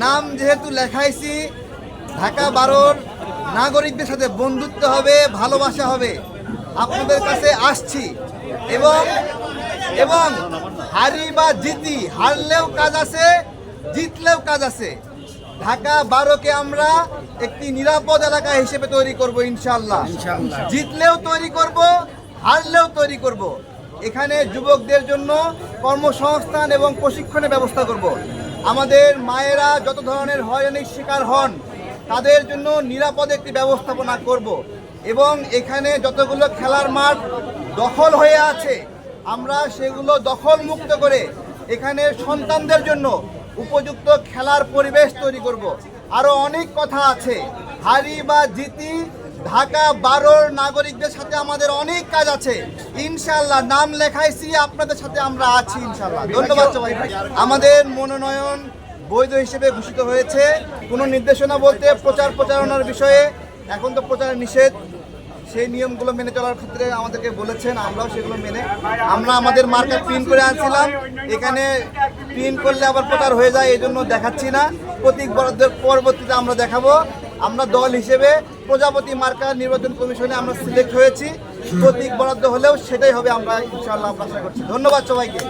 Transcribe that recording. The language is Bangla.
নাম যেহেতু লেখাইছি, ঢাকা 12-র নাগরিকদের সাথে বন্ধুত্ব হবে, ভালোবাসা হবে। আপনাদের কাছে আসছি এবং এবং হারি বা জিতি, হারলেও কাজ আছে, জিতলেও কাজ আছে। ঢাকা 12-কে আমরা একটি নিরাপদ এলাকা হিসেবে তৈরি করব ইনশাআল্লাহ। জিতলেও তৈরি করব, হারলেও তৈরি করব। এখানে যুবকদের জন্য কর্মসংস্থান এবং প্রশিক্ষণের ব্যবস্থা করব। আমাদের মায়েরা যত ধরনের হয়রানির শিকার হন তাদের জন্য নিরাপদ একটি ব্যবস্থাপনা করব এবং এখানে যতগুলো খেলার মাঠ দখল হয়ে আছে আমরা সেগুলো দখল মুক্ত করে এখানে সন্তানদের জন্য উপযুক্ত খেলার পরিবেশ তৈরি করব। আরও অনেক কথা আছে। হারি বা জিতি, ঢাকা 12-র নাগরিকদের সাথে আমাদের অনেক কাজ আছে ইনশাআল্লাহ। নাম লেখাইছি, আপনাদের সাথে আমরা আছি ইনশাআল্লাহ। ধন্যবাদ সবাই। আমাদের মনোনয়ন বৈধ হিসেবে ঘোষিত হয়েছে। কোনো নির্দেশনা বলতে প্রচারণার বিষয়ে এখন তো প্রচার নিষেধ, সেই নিয়মগুলো মেনে চলার ক্ষেত্রে আমাদেরকে বলেছেন, আমরাও সেগুলো মেনে আমরা আমাদের মার্কা প্রিন্ট করে আনছিলাম। এখানে প্রিন্ট করলে আবার প্রচার হয়ে যায়, এই জন্য দেখাচ্ছি না। প্রতীক বরাদ্দের পরবর্তীতে আমরা দেখাবো। আমরা দল হিসেবে প্রজাপতি মার্কা নির্বাচন কমিশনে আমরা সিলেক্ট হয়েছি। প্রতীক বরাদ্দ হলেও সেটাই হবে, আমরা ইনশাআল্লাহ আশা করছি। ধন্যবাদ সবাইকে।